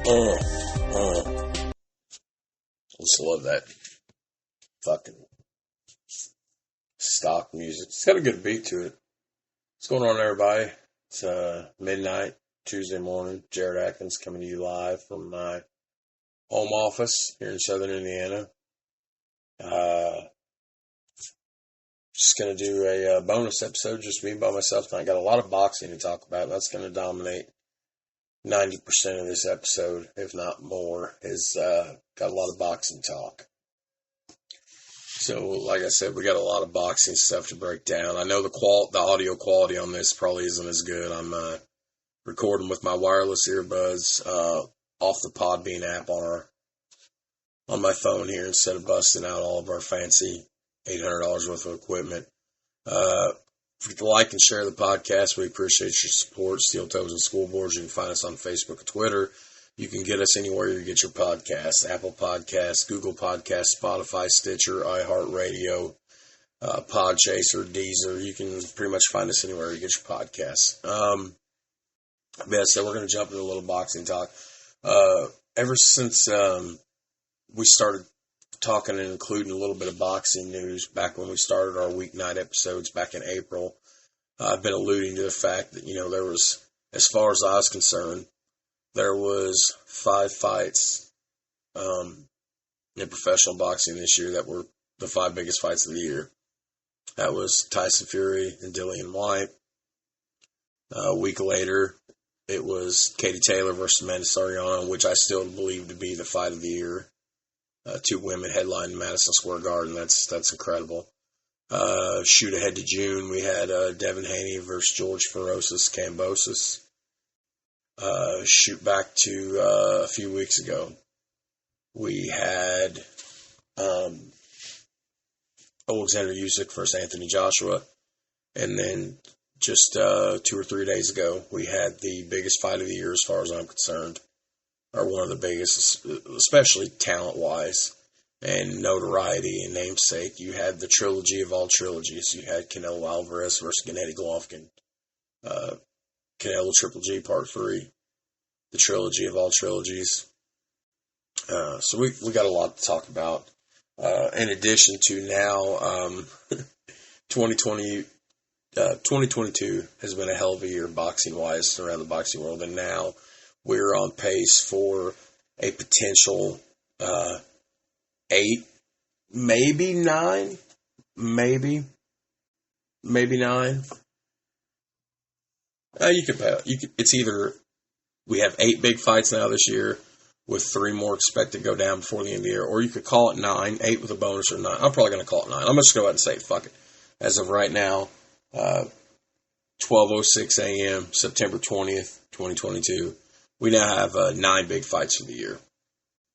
Just love that fucking stock music. It's got a good beat to it. What's going on, everybody? It's midnight, Tuesday morning. Jared Atkins coming to you live from my home office here in Southern Indiana. Just going to do a bonus episode, just me by myself. I got a lot of boxing to talk about. That's going to dominate 90% of this episode, if not more, is got a lot of boxing talk. So, like I said, we got a lot of boxing stuff to break down. I know the audio quality on this probably isn't as good. I'm recording with my wireless earbuds off the Podbean app on my phone here instead of busting out all of our fancy $800 worth of equipment. If you'd like and share the podcast, we appreciate your support. Steel Toes and School Boards. You can find us on Facebook and Twitter. You can get us anywhere you get your podcasts. Apple Podcasts, Google Podcasts, Spotify, Stitcher, iHeartRadio, Podchaser, Deezer. You can pretty much find us anywhere you get your podcasts. So we're going to jump into a little boxing talk. Ever since we started talking and including a little bit of boxing news back when we started our weeknight episodes back in April, I've been alluding to the fact that, there was, as far as I was concerned, there was 5 fights in professional boxing this year that were the 5 biggest fights of the year. That was Tyson Fury and Dillian Whyte. A week later, it was Katie Taylor versus Amanda Sariano, which I still believe to be the fight of the year. 2 women headlined Madison Square Garden. That's incredible. Shoot ahead to June, we had Devin Haney versus George Ferocious Kambosos. Shoot back to a few weeks ago, we had Alexander Usyk versus Anthony Joshua. And then just 2 or 3 days ago, we had the biggest fight of the year as far as I'm concerned. Or one of the biggest, especially talent-wise and notoriety and namesake. You had the trilogy of all trilogies. You had Canelo Alvarez versus Gennady Golovkin. Canelo GGG Part III. The trilogy of all trilogies. So we got a lot to talk about. In addition to now, 2022 has been a hell of a year boxing-wise around the boxing world. And now we're on pace for a potential 8, maybe 9, maybe 9. It's either we have 8 big fights now this year, with 3 more expected to go down before the end of the year, or you could call it 9, 8 with a bonus, or 9. I'm probably going to call it 9. I'm going to just go ahead and say, fuck it. As of right now, 12:06 a.m., September 20th, 2022. We now have 9 big fights for the year.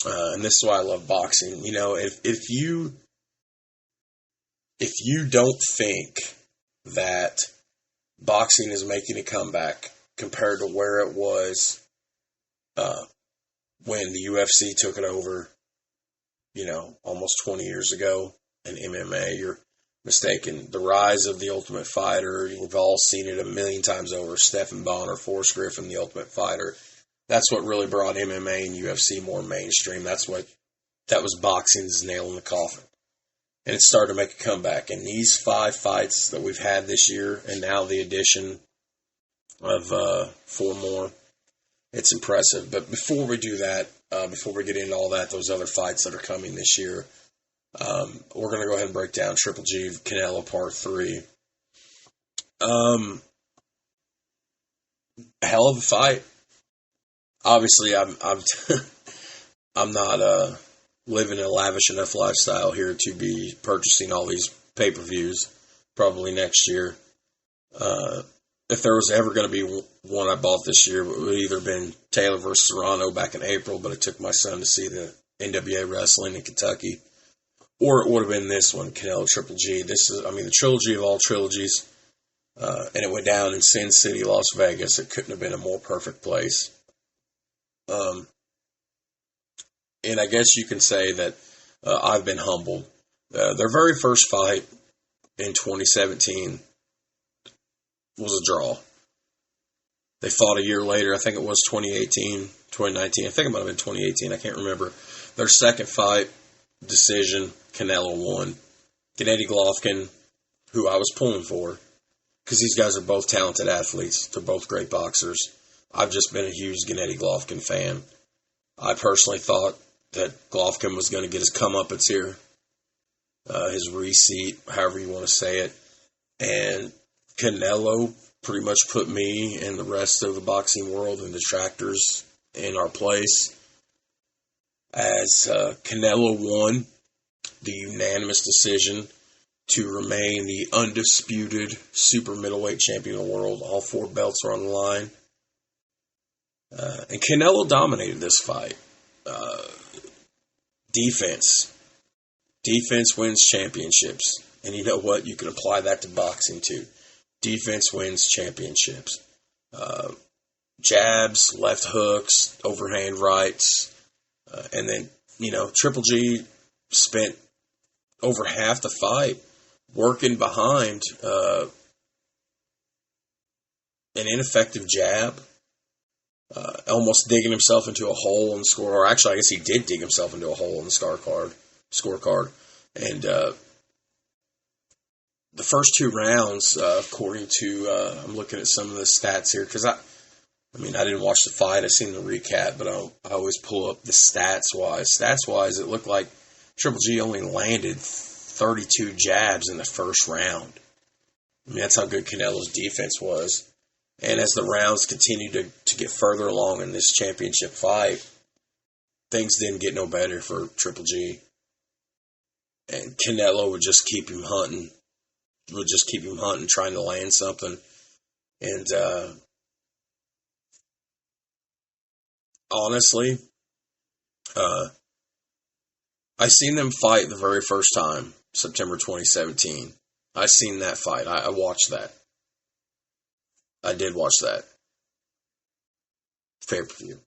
And this is why I love boxing. If you don't think that boxing is making a comeback compared to where it was when the UFC took it over, almost 20 years ago, and MMA, you're mistaken. The rise of the Ultimate Fighter, you've all seen it a million times over. Stephen Bonner, Forrest Griffin, the Ultimate Fighter. That's what really brought MMA and UFC more mainstream. That was boxing's nail in the coffin. And it started to make a comeback. And these 5 fights that we've had this year, and now the addition of 4 more, it's impressive. But before we do that, before we get into all that, those other fights that are coming this year, we're going to go ahead and break down Triple G Canelo Part III. Hell of a fight. Obviously, I'm not living a lavish enough lifestyle here to be purchasing all these pay-per-views probably next year. If there was ever going to be one I bought this year, it would either been Taylor versus Serrano back in April, but I took my son to see the NWA wrestling in Kentucky. Or it would have been this one, Canelo Triple G. This is, the trilogy of all trilogies. And it went down in Sin City, Las Vegas. It couldn't have been a more perfect place. And I guess you can say that I've been humbled. Their very first fight in 2017 was a draw. They fought a year later. I think it was 2018, 2019. I think it might have been 2018. I can't remember. Their second fight, decision, Canelo won. Gennady Golovkin, who I was pulling for, because these guys are both talented athletes. They're both great boxers. I've just been a huge Gennady Golovkin fan. I personally thought that Golovkin was going to get his comeuppance here, his reseat, however you want to say it. And Canelo pretty much put me and the rest of the boxing world and detractors in our place, as Canelo won the unanimous decision to remain the undisputed super middleweight champion of the world. All 4 belts are on the line. And Canelo dominated this fight. Defense. Defense wins championships. And you know what? You can apply that to boxing too. Defense wins championships. Jabs, left hooks, overhand rights. And then, Triple G spent over half the fight working behind an ineffective jab, almost digging himself into a hole in the score. Or actually, I guess he did dig himself into a hole in the scorecard. And the first 2 rounds, according to, I'm looking at some of the stats here, because I didn't watch the fight. I seen the recap, but I always pull up the stats-wise. Stats-wise, it looked like Triple G only landed 32 jabs in the first round. That's how good Canelo's defense was. And as the rounds continued to get further along in this championship fight, things didn't get no better for Triple G. And Canelo would just keep him hunting. Trying to land something. And honestly, I seen them fight the very first time, September 2017. I seen that fight. I watched that. I did watch that. Pay-per-view.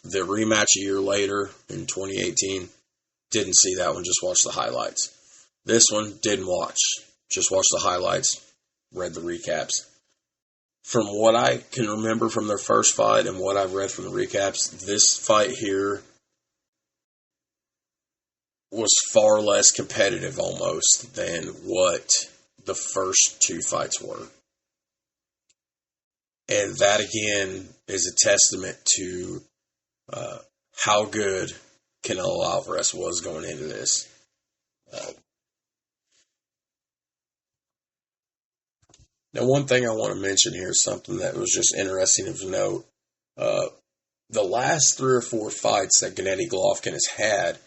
The rematch a year later in 2018, didn't see that one, just watched the highlights. This one, didn't watch. Just watched the highlights, read the recaps. From what I can remember from their first fight and what I've read from the recaps, this fight here was far less competitive almost than what the first 2 fights were. And that again is a testament to how good Canelo Alvarez was going into this. Now, one thing I want to mention here is something that was just interesting to note. The last 3 or 4 fights that Gennady Golovkin has had,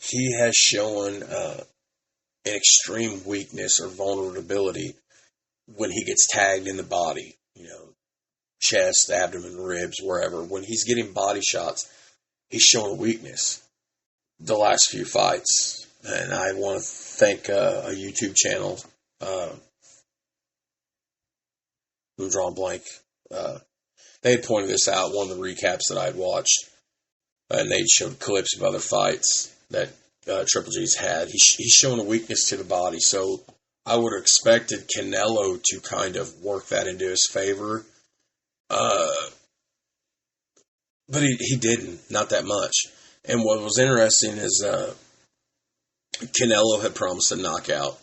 he has shown an extreme weakness or vulnerability when he gets tagged in the body. Chest, abdomen, ribs, wherever. When he's getting body shots, he's showing a weakness the last few fights. And I want to thank a YouTube channel. I'm drawing blank. They had pointed this out, one of the recaps that I had watched. And they showed clips of other fights that Triple G's had. He's shown a weakness to the body. So I would have expected Canelo to kind of work that into his favor. But he didn't, not that much. And what was interesting is Canelo had promised a knockout.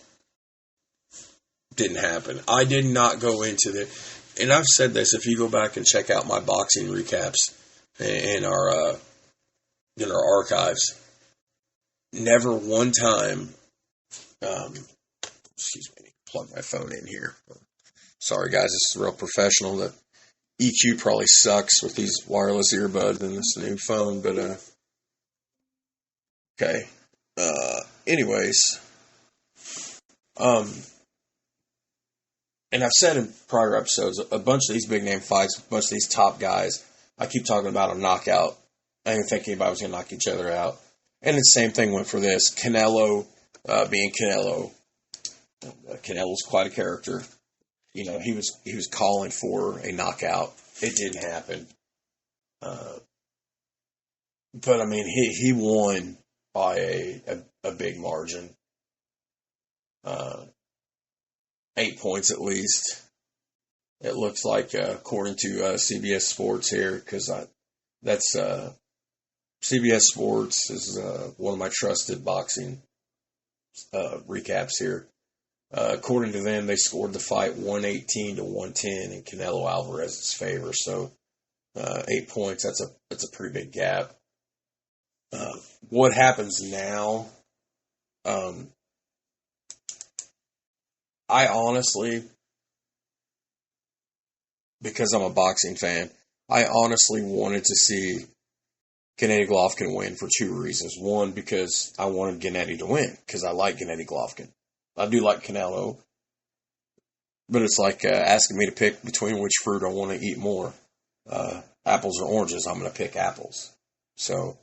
Didn't happen. I did not go into and I've said this, if you go back and check out my boxing recaps in our archives, never one time, excuse me, plug my phone in here. Sorry guys, this is real professional. The EQ probably sucks with these wireless earbuds and this new phone, but okay. Anyways, and I've said in prior episodes, a bunch of these big name fights, a bunch of these top guys, I keep talking about a knockout. I didn't think anybody was going to knock each other out. And the same thing went for this. Canelo, being Canelo, Canelo's quite a character. He was calling for a knockout. It didn't happen. But I mean, he won by a big margin. 8 points at least. It looks like, according to CBS Sports here, because that's CBS Sports is one of my trusted boxing recaps here. According to them, they scored the fight 118 to 110 in Canelo Alvarez's favor. So 8 points. That's a pretty big gap. What happens now? I honestly, because I'm a boxing fan, I honestly wanted to see Gennady Golovkin win for two reasons. One, because I wanted Gennady to win, because I like Gennady Golovkin. I do like Canelo, but it's like asking me to pick between which fruit I want to eat more, apples or oranges. I'm going to pick apples. So,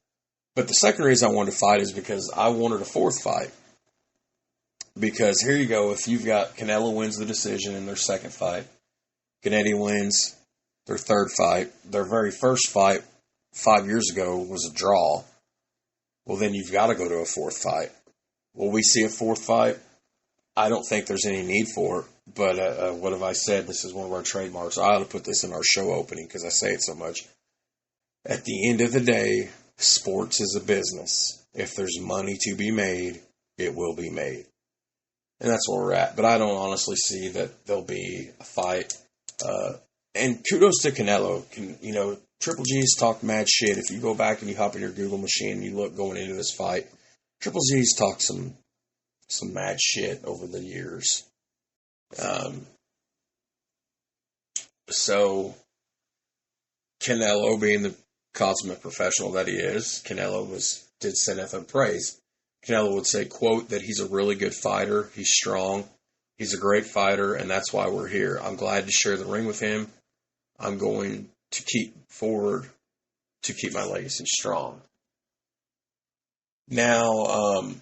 but the second reason I wanted to fight is because I wanted a fourth fight. Because here you go, if you've got Canelo wins the decision in their second fight, Gennady wins their third fight, their very first fight 5 years ago was a draw, well then you've got to go to a fourth fight. Will we see a fourth fight? I don't think there's any need for it, but what have I said? This is one of our trademarks. I ought to put this in our show opening because I say it so much. At the end of the day, sports is a business. If there's money to be made, it will be made. And that's where we're at. But I don't honestly see that there'll be a fight. And kudos to Canelo. Triple G's talked mad shit. If you go back and you hop in your Google machine and you look going into this fight, Triple G's talked some mad shit over the years. So Canelo, being the consummate professional that he is, Canelo did send nothing praise. Canelo would say, quote, that he's a really good fighter, he's strong, he's a great fighter, and that's why we're here. I'm glad to share the ring with him. I'm going to keep forward to keep my legacy strong. Now,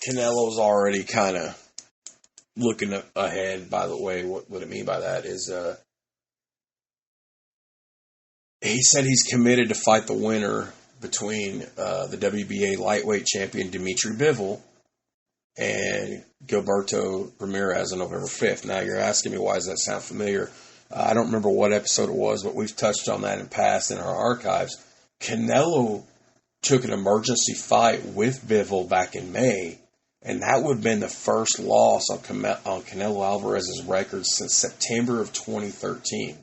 Canelo's already kind of looking ahead. By the way, what I mean by that is he said he's committed to fight the winner between the WBA lightweight champion Dimitri Bivol and Gilberto Ramirez on November 5th. Now, you're asking me, why does that sound familiar? I don't remember what episode it was, but we've touched on that in past in our archives. Canelo took an emergency fight with Bivol back in May, and that would have been the first loss on Canelo Alvarez's record since September of 2013.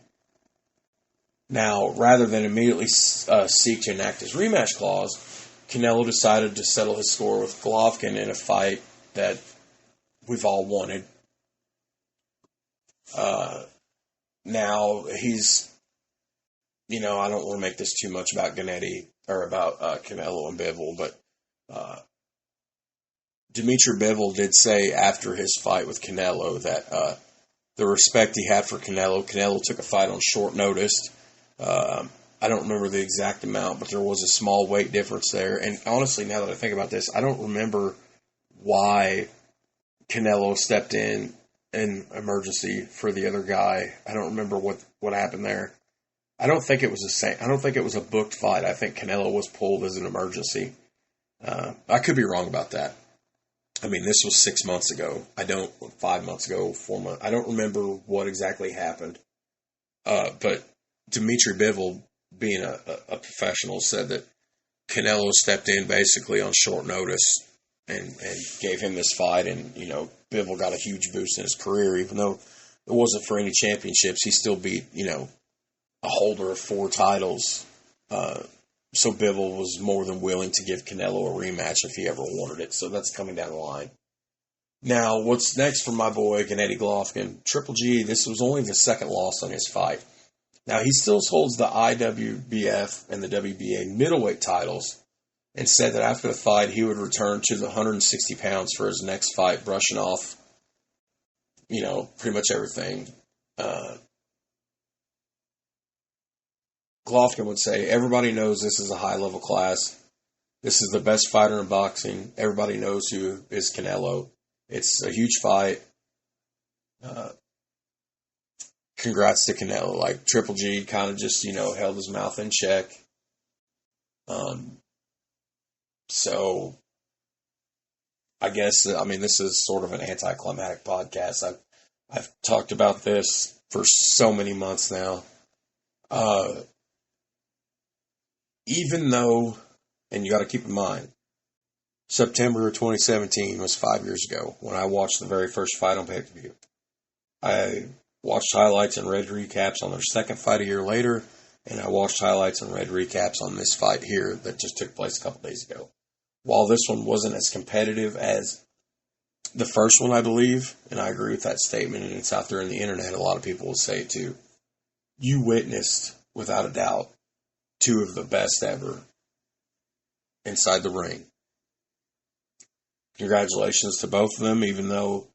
Now, rather than immediately seek to enact his rematch clause, Canelo decided to settle his score with Golovkin in a fight that we've all wanted. Now, he's, I don't want to make this too much about Gennady, or about Canelo and Bivol, but Dimitri Bivol did say after his fight with Canelo that the respect he had for Canelo took a fight on short notice. I don't remember the exact amount, but there was a small weight difference there. And honestly, now that I think about this, I don't remember why Canelo stepped in emergency for the other guy. I don't remember what happened there. I don't think it was the same. I don't think it was a booked fight. I think Canelo was pulled as an emergency. I could be wrong about that. I mean, this was 6 months ago. 5 months ago, 4 months. I don't remember what exactly happened. But Dimitri Bivol, being a professional, said that Canelo stepped in basically on short notice and gave him this fight. And, Bivol got a huge boost in his career. Even though it wasn't for any championships, he still beat, a holder of 4 titles. So Bivol was more than willing to give Canelo a rematch if he ever wanted it. So that's coming down the line. Now, what's next for my boy, Gennady Golovkin? Triple G, this was only the second loss on his fight. Now, he still holds the IWBF and the WBA middleweight titles, and said that after the fight, he would return to the 160 pounds for his next fight, brushing off, pretty much everything. Golovkin would say, everybody knows this is a high-level class. This is the best fighter in boxing. Everybody knows who is Canelo. It's a huge fight. Congrats to Canelo. Like, Triple G kind of just, held his mouth in check. So, I guess, this is sort of an anticlimactic podcast. I've talked about this for so many months now. Even though, and you got to keep in mind, September of 2017 was 5 years ago when I watched the very first fight on pay-per-view. I watched highlights and read recaps on their second fight a year later, and I watched highlights and read recaps on this fight here that just took place a couple days ago. While this one wasn't as competitive as the first one, I believe, and I agree with that statement, and it's out there on the internet, a lot of people will say it too. You witnessed, without a doubt, two of the best ever inside the ring. Congratulations to both of them, even though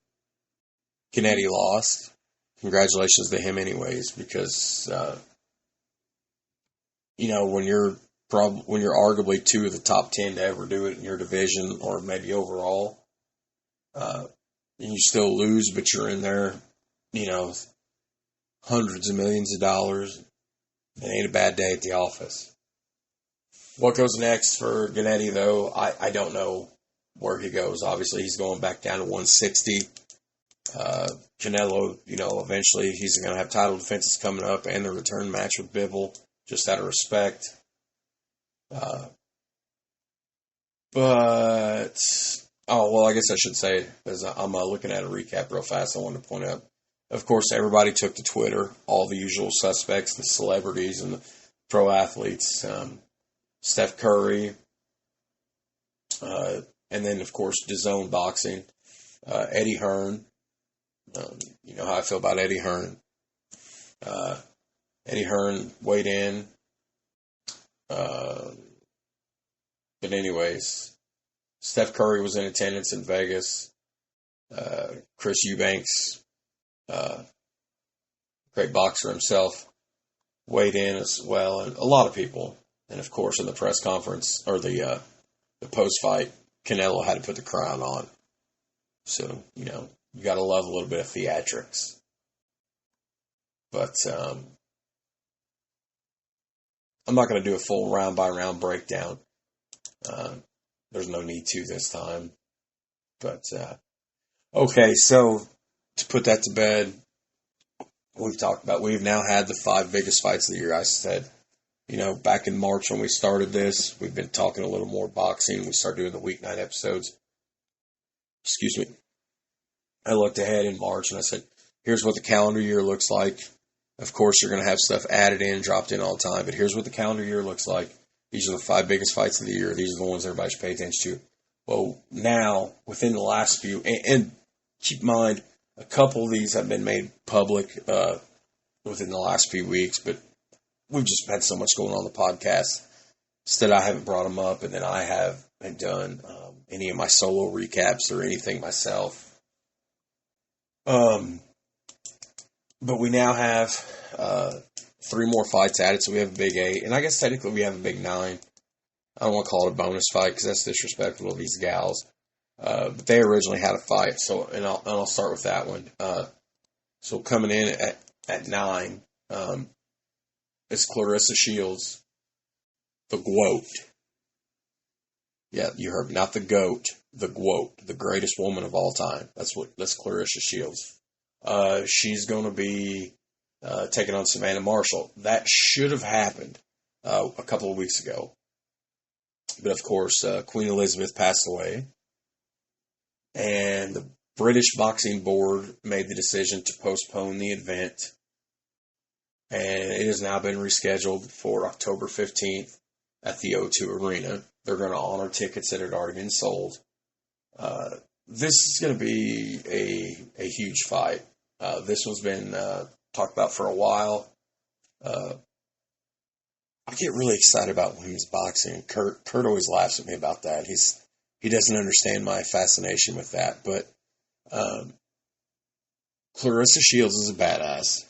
Canelo lost. Congratulations to him anyways, because, when you're arguably two of the top 10 to ever do it in your division, or maybe overall, and you still lose, but you're in there, hundreds of millions of dollars. It ain't a bad day at the office. What goes next for Gennady, though, I don't know where he goes. Obviously, he's going back down to 160. Canelo, eventually he's going to have title defenses coming up and the return match with Bivol, just out of respect. I guess I should say, as I'm looking at a recap real fast, I wanted to point out, of course, everybody took to Twitter, all the usual suspects, the celebrities and the pro athletes, Steph Curry, and then, of course, DAZN Boxing, Eddie Hearn. You know how I feel about Eddie Hearn. Eddie Hearn weighed in. But anyways, Steph Curry was in attendance in Vegas. Chris Eubanks, great boxer himself, weighed in as well, and a lot of people. And of course, in the press conference or the post-fight, Canelo had to put the crown on. So you got to love a little bit of theatrics. But I'm not going to do a full round-by-round breakdown. There's no need to this time. But, okay, so to put that to bed, we've now had the 5 biggest fights of the year. I said, back in March when we started this, we've been talking a little more boxing. We started doing the weeknight episodes. Excuse me. I looked ahead in March and I said, here's what the calendar year looks like. Of course, you're going to have stuff added in, dropped in all the time, but here's what the calendar year looks like. These are the 5 biggest fights of the year. These are the ones everybody should pay attention to. Well, now, within the last few, and keep in mind, a couple of these have been made public within the last few weeks, but we've just had so much going on the podcast. Instead, I haven't brought them up, and then I haven't done any of my solo recaps or anything myself. But we now have 3 more fights added, so we have a big 8, and I guess technically we have a big 9. I don't want to call it a bonus fight because that's disrespectful of these gals. But they originally had a fight, and I'll start with that one. So coming in at 9 is Claressa Shields, the GWOAT. Yeah, you heard me, not the GOAT, the GWOAT, the greatest woman of all time. That's Claressa Shields. She's going to be taking on Savannah Marshall. That should have happened a couple of weeks ago. But of course, Queen Elizabeth passed away. And the British Boxing Board made the decision to postpone the event. And it has now been rescheduled for October 15th at the O2 Arena. They're going to honor tickets that had already been sold. This is going to be a huge fight. This one's been talked about for a while. I get really excited about women's boxing. Kurt always laughs at me about that. He doesn't understand my fascination with that. But Claressa Shields is a badass.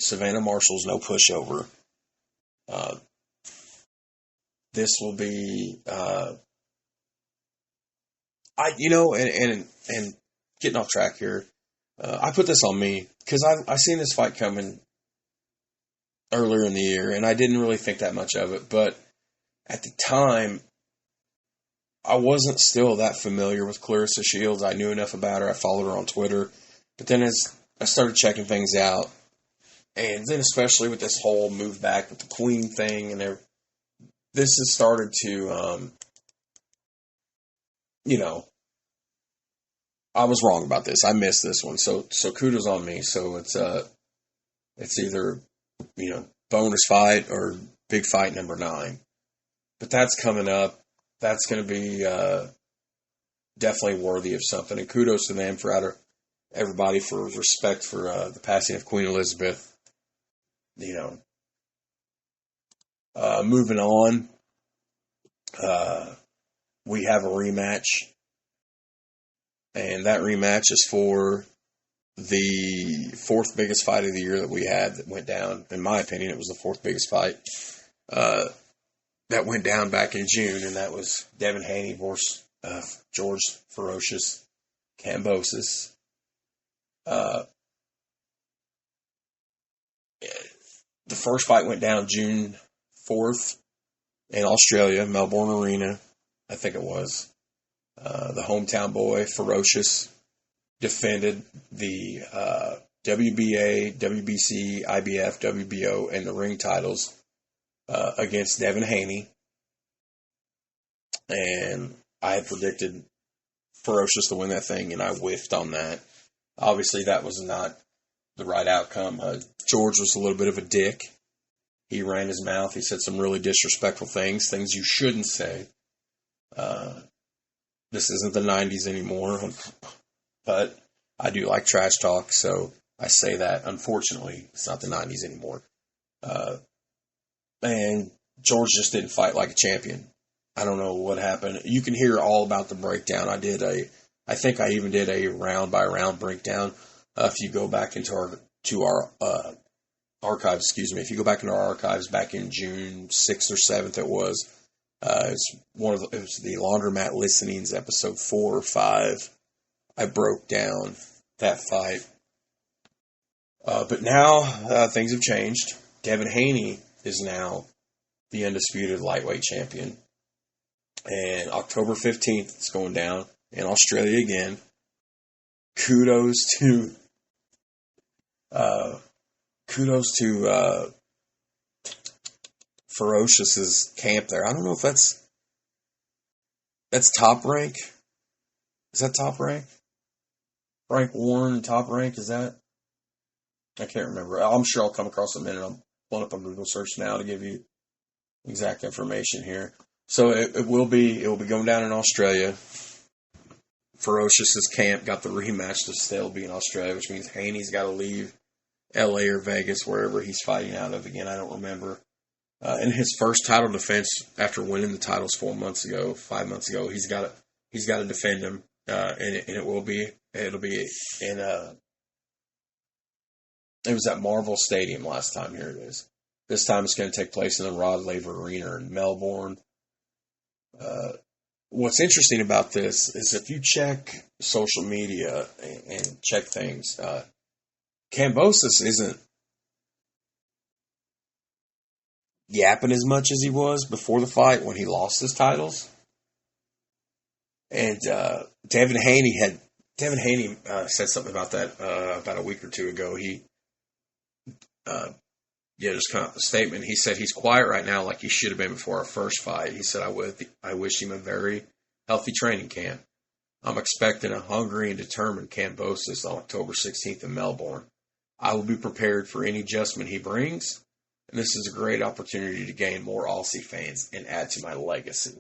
Savannah Marshall's no pushover. This will be, and getting off track here. I put this on me because I seen this fight coming earlier in the year, and I didn't really think that much of it. But at the time, I wasn't still that familiar with Claressa Shields. I knew enough about her. I followed her on Twitter. But then as I started checking things out. And then especially with this whole move back with the Queen thing and this has started to, I was wrong about this. I missed this one. So kudos on me. So it's either, bonus fight or big fight number 9. But that's coming up. That's going to be definitely worthy of something. And kudos to them everybody for respect for the passing of Queen Elizabeth. Moving on, we have a rematch. And that rematch is for the 4th biggest fight of the year that we had that went down. In my opinion, it was the 4th biggest fight that went down back in June, and that was Devin Haney versus George Ferocious Kambosos. The first fight went down June 4th in Australia, Melbourne Arena, I think it was. The hometown boy, Ferocious, defended the WBA, WBC, IBF, WBO, and the ring titles against Devin Haney. And I had predicted Ferocious to win that thing, and I whiffed on that. Obviously, that was not the right outcome. George was a little bit of a dick. He ran his mouth. He said some really disrespectful things you shouldn't say. This isn't the 90s anymore, but I do like trash talk, so I say that. Unfortunately, it's not the 90s anymore. And George just didn't fight like a champion. I don't know what happened. You can hear all about the breakdown. I think I even did a round by round breakdown. If you go back into our archives, if you go back into our archives back in June 6th or 7th, it was the Laundromat Listenings, episode 4 or 5. I broke down that fight. But now things have changed. Devin Haney is now the undisputed lightweight champion. And October 15th, it's going down in Australia again. Kudos to Ferocious's camp there. I don't know if that's Top Rank. Is that Top Rank? Frank Warren, Top Rank, is that? I can't remember. I'm sure I'll come across them in it. I'm pulling up a Google search now to give you exact information here. So it will be going down in Australia. Ferocious's camp got the rematch to still be in Australia, which means Haney's got to leave LA or Vegas, wherever he's fighting out of again. I don't remember. In his first title defense after winning the titles 5 months ago, he's got to defend him, and it'll be in it was at Marvel Stadium last time. Here it is. This time it's going to take place in the Rod Laver Arena in Melbourne. What's interesting about this is if you check social media and check things, Kambosos isn't yapping as much as he was before the fight when he lost his titles. And Devin Haney said something about that about a week or two ago. He just kind of a statement. He said he's quiet right now like he should have been before our first fight. He said, I wish him a very healthy training camp. I'm expecting a hungry and determined Kambosos on October 16th in Melbourne. I will be prepared for any adjustment he brings, and this is a great opportunity to gain more Aussie fans and add to my legacy.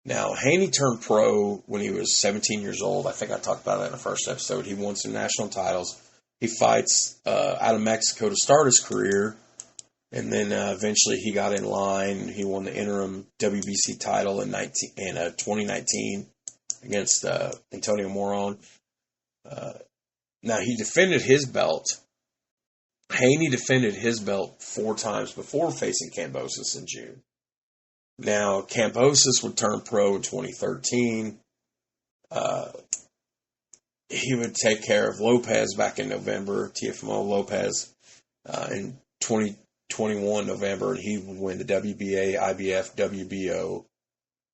Now, Haney turned pro when he was 17 years old. I think I talked about that in the first episode. He won some national titles. He fights out of Mexico to start his career, and then eventually he got in line. He won the interim WBC title in 2019 against Antonio Moron. Now, he defended his belt. Haney defended his belt 4 times before facing Kambosos in June. Now, Kambosos would turn pro in 2013. He would take care of Lopez back in November, Teofimo Lopez, in 2021 November, and he would win the WBA, IBF, WBO,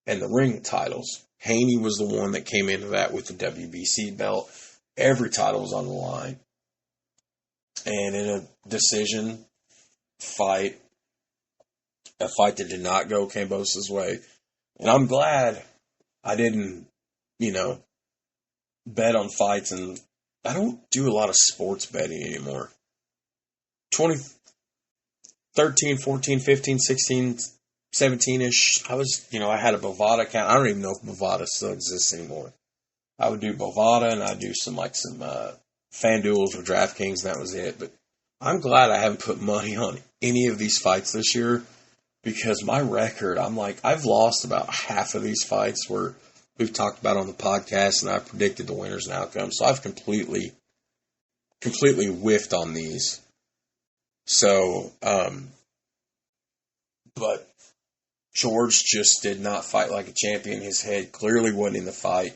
and the ring titles. Haney was the one that came into that with the WBC belt. Every title was on the line. And in a decision fight, a fight that did not go Kambosos' way. And I'm glad I didn't, bet on fights, and I don't do a lot of sports betting anymore. 2013, 14, 15, 16, 17-ish, I had a Bovada account. I don't even know if Bovada still exists anymore. I would do Bovada, and I'd do some FanDuels or DraftKings, and that was it. But I'm glad I haven't put money on any of these fights this year, because my record, I've lost about half of these fights where we've talked about on the podcast, and I've predicted the winners and outcomes. So I've completely whiffed on these. So, but George just did not fight like a champion. His head clearly wasn't in the fight.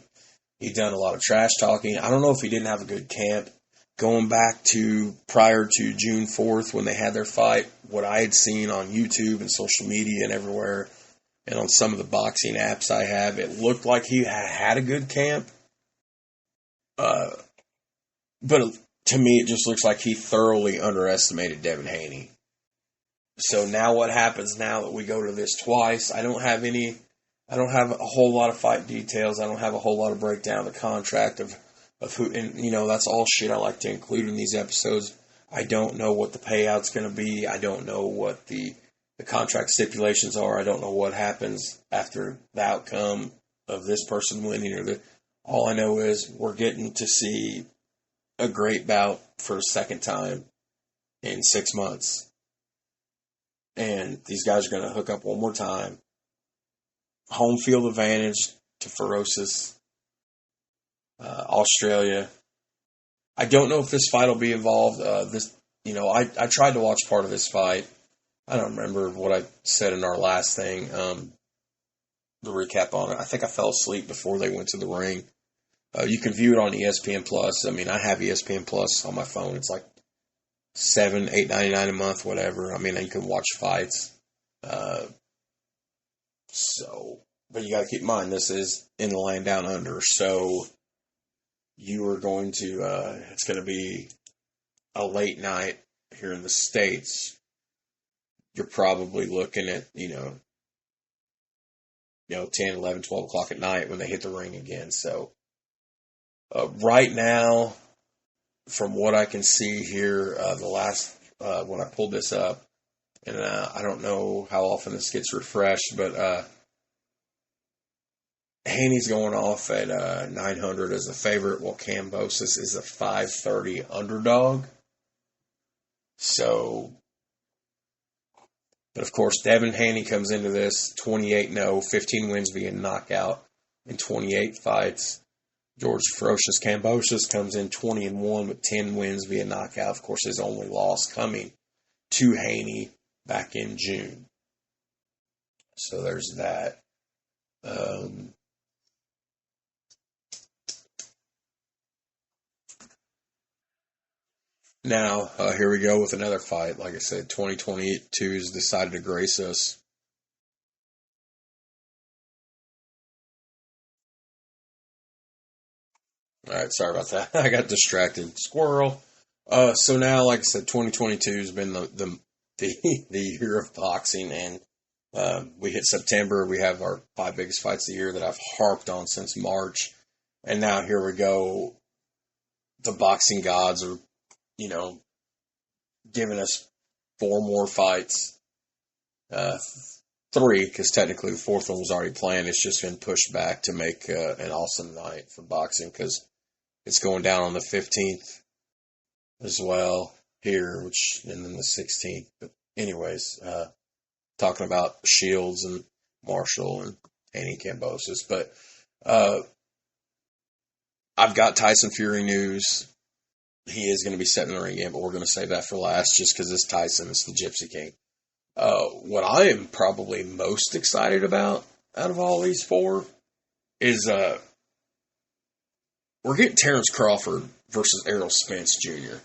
He'd done a lot of trash talking. I don't know if he didn't have a good camp. Going back to prior to June 4th when they had their fight, what I had seen on YouTube and social media and everywhere, and on some of the boxing apps I have, it looked like he had a good camp. But to me, it just looks like he thoroughly underestimated Devin Haney. So now what happens now that we go to this twice? I don't have a whole lot of fight details. I don't have a whole lot of breakdown of the contract of who, and that's all shit I like to include in these episodes. I don't know what the payout's going to be. I don't know what the contract stipulations are. I don't know what happens after the outcome of this person winning all I know is we're getting to see a great bout for a second time in 6 months. And these guys are going to hook up one more time. Home field advantage to Ferocis. Australia. I don't know if this fight will be involved. I tried to watch part of this fight. I don't remember what I said in our last thing, the recap on it. I think I fell asleep before they went to the ring. You can view it on ESPN Plus. I have ESPN Plus on my phone. It's like $7, $8.99 a month, whatever. You can watch fights. But you got to keep in mind, this is in the land down under. So it's going to be a late night here in the States. You're probably looking at, 10, 11, 12 o'clock at night when they hit the ring again. So right now, from what I can see here, when I pulled this up, and I don't know how often this gets refreshed, but Haney's going off at 900 as a favorite, while Kambosos is a 530 underdog. So, but of course, Devin Haney comes into this 28-0, 15 wins via knockout in 28 fights. George Ferocious Kambosos comes in 20-1 with 10 wins via knockout. Of course, his only loss coming to Haney back in June. So there's that. Now, here we go with another fight. Like I said, 2022 has decided to grace us. All right, sorry about that. I got distracted. Squirrel. So now, like I said, 2022 has been the year of boxing, and we hit September. We have our 5 biggest fights of the year that I've harped on since March, and now here we go. The boxing gods are, giving us 4 more fights. 3, because technically the 4th one was already planned. It's just been pushed back to make an awesome night for boxing, because it's going down on the 15th as well here, and then the 16th. But anyways, talking about Shields and Marshall and Haney Kambosos. But I've got Tyson Fury news. He is going to be setting the ring in, but we're going to save that for last just because it's Tyson. It's the Gypsy King. What I am probably most excited about out of all these 4 is we're getting Terrence Crawford versus Errol Spence Jr.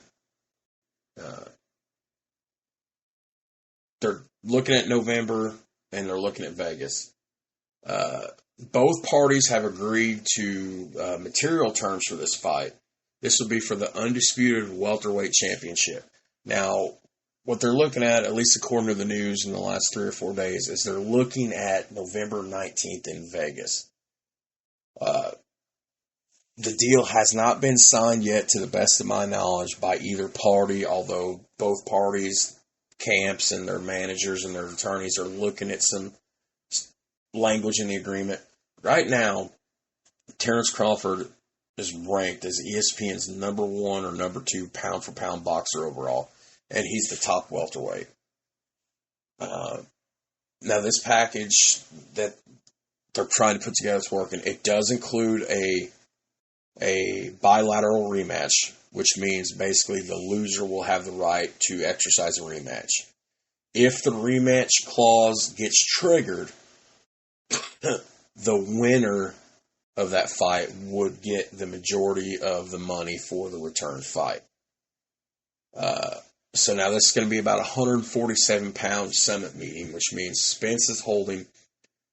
They're looking at November, and they're looking at Vegas. Both parties have agreed to material terms for this fight. This would be for the undisputed welterweight championship. Now, what they're looking at least according to the news in the last 3 or 4 days, is they're looking at November 19th in Vegas. The deal has not been signed yet, to the best of my knowledge, by either party, although both parties, camps and their managers and their attorneys, are looking at some language in the agreement. Right now, Terrence Crawford is ranked as ESPN's number 1 or number 2 pound-for-pound boxer overall, and he's the top welterweight. Now, this package that they're trying to put together is working. It does include a bilateral rematch, which means basically the loser will have the right to exercise a rematch. If the rematch clause gets triggered, the winner of that fight would get the majority of the money for the return fight. So now this is going to be about a 147-pound summit meeting, which means Spence is holding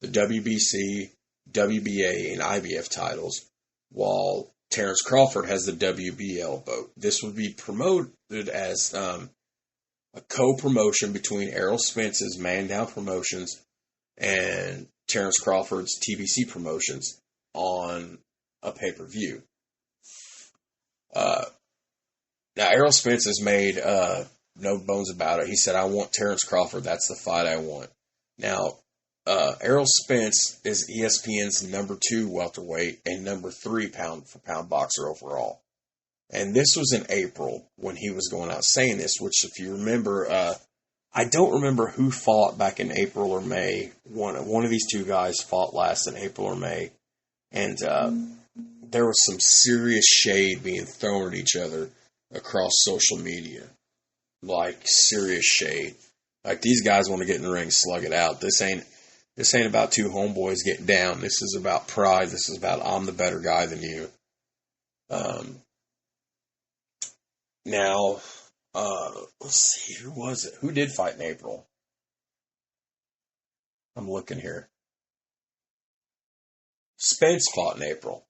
the WBC, WBA, and IBF titles, while Terrence Crawford has the WBL boat. This would be promoted as a co-promotion between Errol Spence's Man Down Promotions and Terrence Crawford's TBC Promotions on a pay-per-view. Now, Errol Spence has made no bones about it. He said, I want Terrence Crawford. That's the fight I want. Now, Errol Spence is ESPN's number 2 welterweight and number 3 pound-for-pound boxer overall. And this was in April when he was going out saying this, which, if you remember, I don't remember who fought back in April or May. One of these two guys fought last in April or May. And there was some serious shade being thrown at each other across social media. Like, serious shade. Like, these guys want to get in the ring and slug it out. This ain't about two homeboys getting down. This is about pride. This is about, I'm the better guy than you. Now, let's see, who was it? Who did fight in April? I'm looking here. Spence fought in April.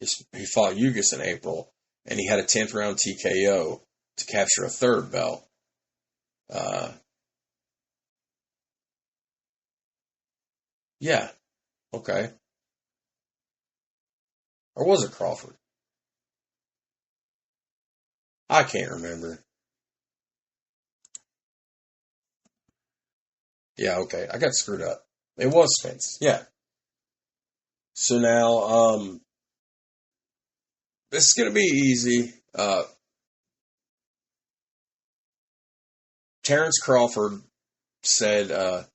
He fought Ugas in April, and he had a 10th round TKO to capture a third belt. Yeah, okay. Or was it Crawford? I can't remember. Yeah, okay. I got screwed up. It was Spence. Yeah. So now, this is going to be easy. Terrence Crawford said,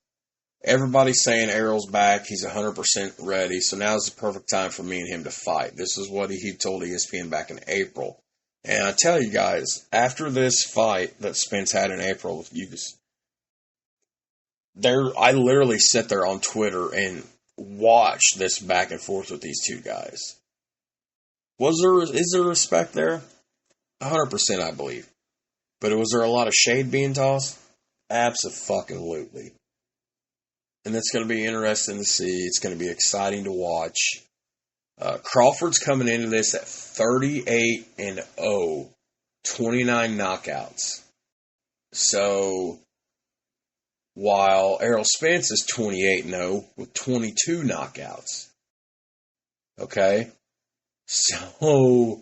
everybody's saying Errol's back. He's 100% ready. So now's the perfect time for me and him to fight. This is what he told ESPN back in April. And I tell you guys, after this fight that Spence had in April, I literally sit there on Twitter and watch this back and forth with these two guys. Is there respect there? 100%, I believe. But was there a lot of shade being tossed? Abso-fucking-lutely. And that's going to be interesting to see. It's going to be exciting to watch. Crawford's coming into this at 38-0, 29 knockouts. So, while Errol Spence is 28-0 with 22 knockouts. Okay? So,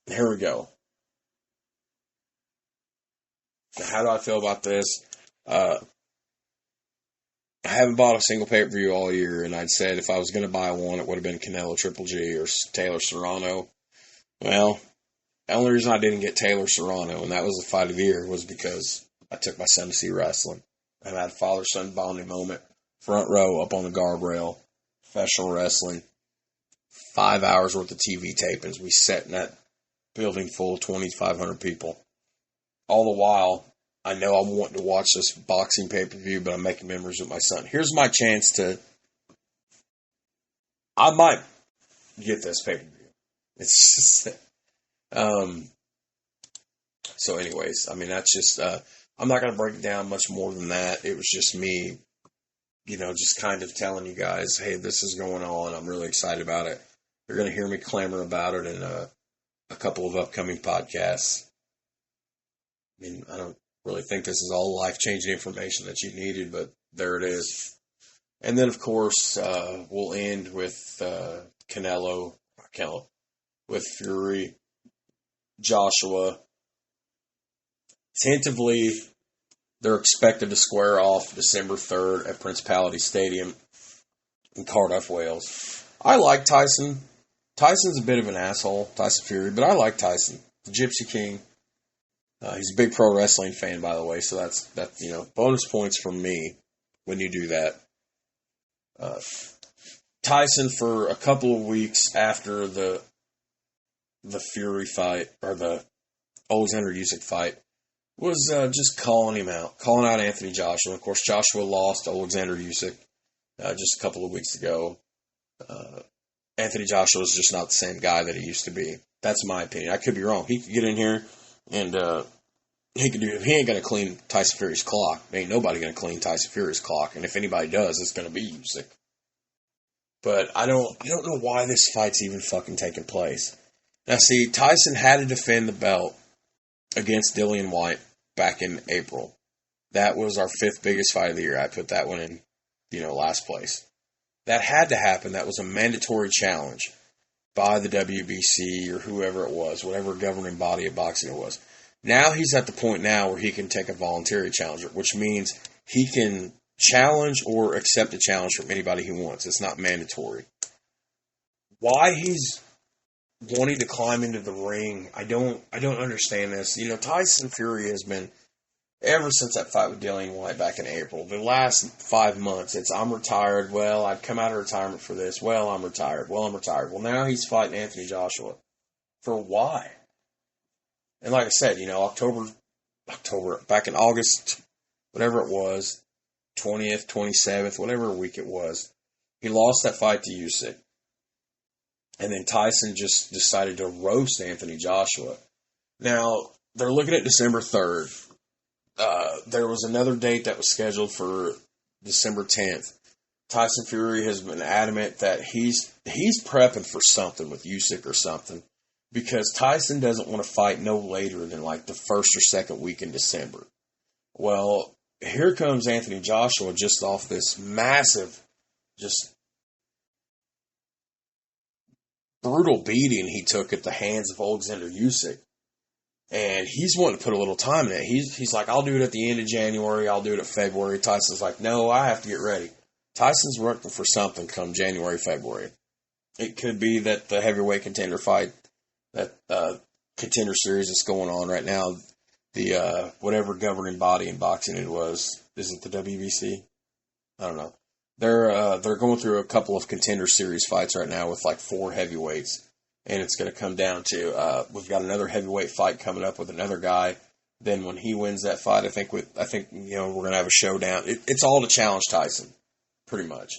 here we go. How do I feel about this? I haven't bought a single pay-per-view all year, and I'd said if I was going to buy one, it would have been Canelo Triple G or Taylor Serrano. Well, the only reason I didn't get Taylor Serrano, and that was the fight of the year, was because I took my son to see wrestling. I had a father-son bonding moment, front row, up on the guardrail, professional wrestling, 5 hours worth of TV tapings. We sat in that building full of 2,500 people. All the while, I know I'm wanting to watch this boxing pay-per-view, but I'm making memories with my son. Here's my chance I might get this pay-per-view. It's just, so anyways, I mean, that's just, I'm not going to break it down much more than that. It was just me just kind of telling you guys, hey, this is going on. I'm really excited about it. You're going to hear me clamor about it in a couple of upcoming podcasts. I mean, I don't really think this is all life-changing information that you needed, but there it is. And then, of course, we'll end with Canelo, with Fury, Joshua. Tentatively, they're expected to square off December 3rd at Principality Stadium in Cardiff, Wales. I like Tyson. Tyson's a bit of an asshole, Tyson Fury, but I like Tyson, the Gypsy King. He's a big pro wrestling fan, by the way, so that's bonus points from me when you do that. Tyson, for a couple of weeks after the Fury fight, or the Alexander Usyk fight, was just calling him out, calling out Anthony Joshua. Of course, Joshua lost to Alexander Usyk just a couple of weeks ago. Anthony Joshua is just not the same guy that he used to be. That's my opinion. I could be wrong. He could get in here and he ain't going to clean Tyson Fury's clock. Ain't nobody going to clean Tyson Fury's clock. And if anybody does, it's going to be Usyk. But I don't know why this fight's even fucking taking place. Now, see, Tyson had to defend the belt against Dillian Whyte back in April. That was our 5th biggest fight of the year. I put that one in, last place. That had to happen. That was a mandatory challenge by the WBC or whoever it was, whatever governing body of boxing it was. Now he's at the point now where he can take a voluntary challenger, which means he can challenge or accept a challenge from anybody he wants. It's not mandatory. Why he's wanting to climb into the ring, I don't understand this. Tyson Fury has been, ever since that fight with Dillian Whyte back in April, the last 5 months, it's I'm retired. Well, I'd come out of retirement for this. Well, I'm retired. Well, now he's fighting Anthony Joshua. For why? And like I said, October, back in August, whatever it was, 20th, 27th, whatever week it was, he lost that fight to Usyk. And then Tyson just decided to roast Anthony Joshua. Now, they're looking at December 3rd. There was another date that was scheduled for December 10th. Tyson Fury has been adamant that he's prepping for something with Usyk or something, because Tyson doesn't want to fight no later than like the 1st or 2nd week in December. Well, here comes Anthony Joshua just off this massive, just brutal beating he took at the hands of Alexander Usyk. And he's wanting to put a little time in it. He's like, I'll do it at the end of January. I'll do it at February. Tyson's like, no, I have to get ready. Tyson's working for something come January, February. It could be that the heavyweight contender fight, that contender series that's going on right now, the whatever governing body in boxing it was, is it the WBC? I don't know. They're going through a couple of contender series fights right now with like 4 heavyweights. And it's going to come down to, we've got another heavyweight fight coming up with another guy. Then when he wins that fight, I think we're going to have a showdown. It's all to challenge Tyson, pretty much.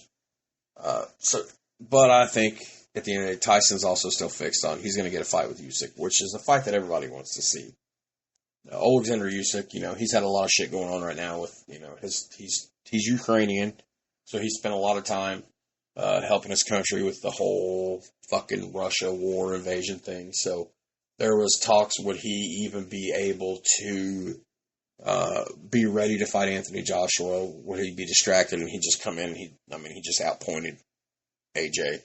But I think at the end of the day, Tyson's also still fixed on he's going to get a fight with Usyk, which is a fight that everybody wants to see. Alexander Usyk, he's had a lot of shit going on right now with, he's Ukrainian, so he spent a lot of time helping his country with the whole fucking Russia war invasion thing. So there was talks, would he even be able to be ready to fight Anthony Joshua? Would he be distracted and he'd just come in and he just outpointed AJ.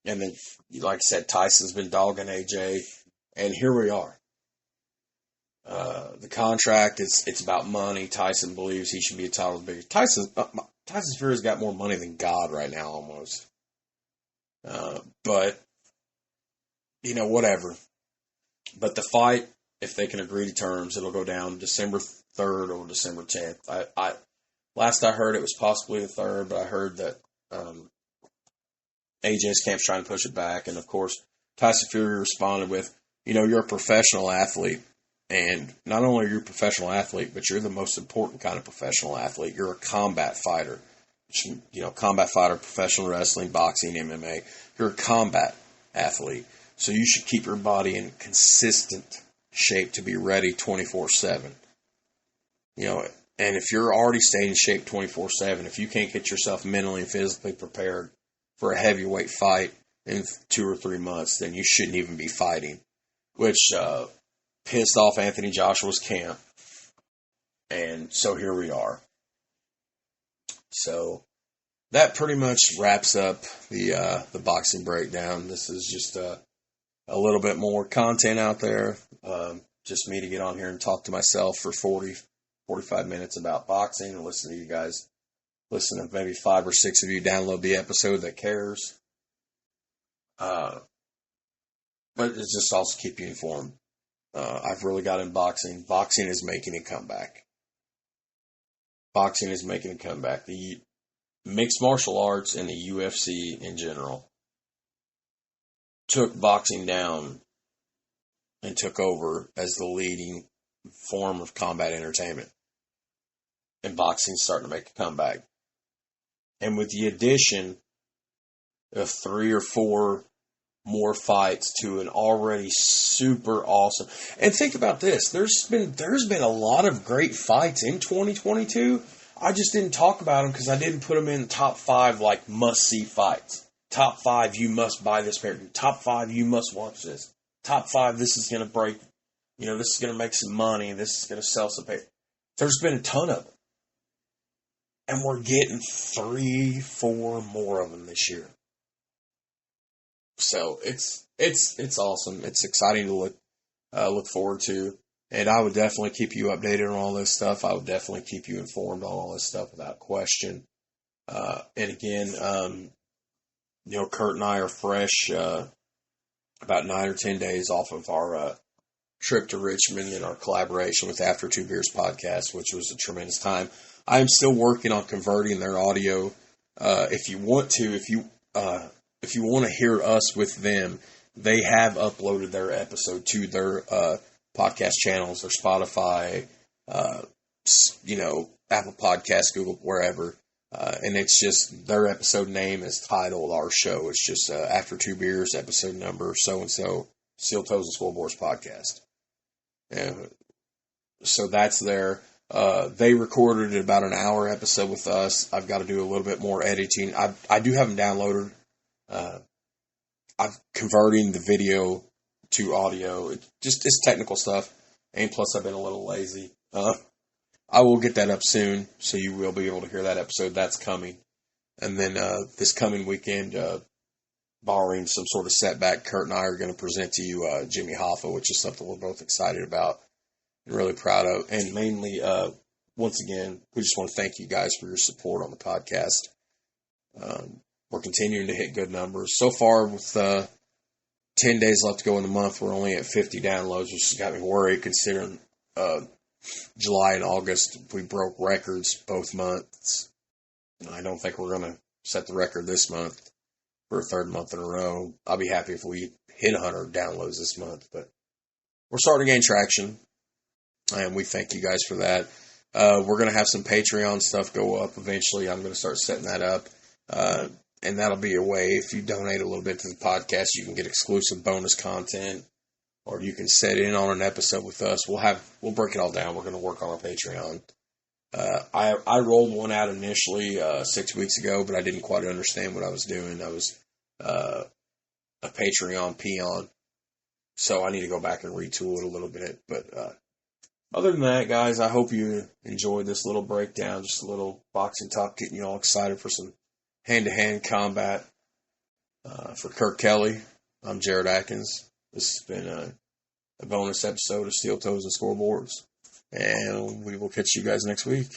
And then, like I said, Tyson's been dogging AJ, and here we are. The contract, it's about money. Tyson believes he should be entitled to bigger. Tyson Fury's got more money than God right now, almost. But, whatever. But the fight, if they can agree to terms, it'll go down December 3rd or December 10th. Last I heard, it was possibly the 3rd, but I heard that AJ's camp's trying to push it back. And, of course, Tyson Fury responded with, you're a professional athlete. And not only are you a professional athlete, but you're the most important kind of professional athlete. You're a combat fighter. Combat fighter, professional wrestling, boxing, MMA. You're a combat athlete. So you should keep your body in consistent shape to be ready 24/7. And if you're already staying in shape 24/7, if you can't get yourself mentally and physically prepared for a heavyweight fight in 2 or 3 months, then you shouldn't even be fighting. Which pissed off Anthony Joshua's camp. And so here we are. So that pretty much wraps up the boxing breakdown. This is just a little bit more content out there. Just me to get on here and talk to myself for 45 minutes about boxing and listen to you guys. Listen to maybe 5 or 6 of you download the episode that cares. But it's just also keep you informed. I've really got in boxing. Boxing is making a comeback. Boxing is making a comeback. The mixed martial arts and the UFC in general took boxing down and took over as the leading form of combat entertainment. And boxing's starting to make a comeback. And with the addition of 3 or 4 more fights to an already super awesome. And think about this. There's been a lot of great fights in 2022. I just didn't talk about them because I didn't put them in the top 5 like must-see fights. Top 5, you must buy this pay-per-view. Top 5, you must watch this. Top 5, this is going to break, this is going to make some money. This is going to sell some pay. There's been a ton of them. And we're getting 3, 4 more of them this year. So it's awesome. It's exciting to look forward to, and I would definitely keep you updated on all this stuff. I would definitely keep you informed on all this stuff without question. And again, Kurt and I are fresh, about 9 or 10 days off of our trip to Richmond and our collaboration with After Two Beers podcast, which was a tremendous time. I am still working on converting their audio. If you want to hear us with them, they have uploaded their episode to their podcast channels, their Spotify, Apple Podcasts, Google, wherever. And it's just their episode name is titled our show. It's just After Two Beers, episode number so-and-so, Steel Toes and Scoreboards podcast. So that's there. They recorded about an hour episode with us. I've got to do a little bit more editing. I do have them downloaded. I'm converting the video to audio. It's technical stuff. And plus I've been a little lazy. I will get that up soon, so you will be able to hear that episode. That's coming. And then this coming weekend, barring some sort of setback, Kurt and I are going to present to you Jimmy Hoffa, which is something we're both excited about and really proud of. And mainly, once again, we just want to thank you guys for your support on the podcast. We're continuing to hit good numbers. So far, with 10 days left to go in the month, we're only at 50 downloads, which has got me worried considering July and August, we broke records both months. I don't think we're going to set the record this month for a 3rd month in a row. I'll be happy if we hit 100 downloads this month, but we're starting to gain traction, and we thank you guys for that. We're going to have some Patreon stuff go up eventually. I'm going to start setting that up, and that'll be a way, if you donate a little bit to the podcast, you can get exclusive bonus content, or you can set in on an episode with us. We'll break it all down. We're going to work on our Patreon. I rolled one out initially 6 weeks ago, but I didn't quite understand what I was doing. I was a Patreon peon, so I need to go back and retool it a little bit. But other than that, guys, I hope you enjoyed this little breakdown, just a little boxing talk, getting you all excited for some hand-to-hand combat. For Kirk Kelly, I'm Jared Atkins. This has been a bonus episode of Steel Toes and Scoreboards, and we will catch you guys next week.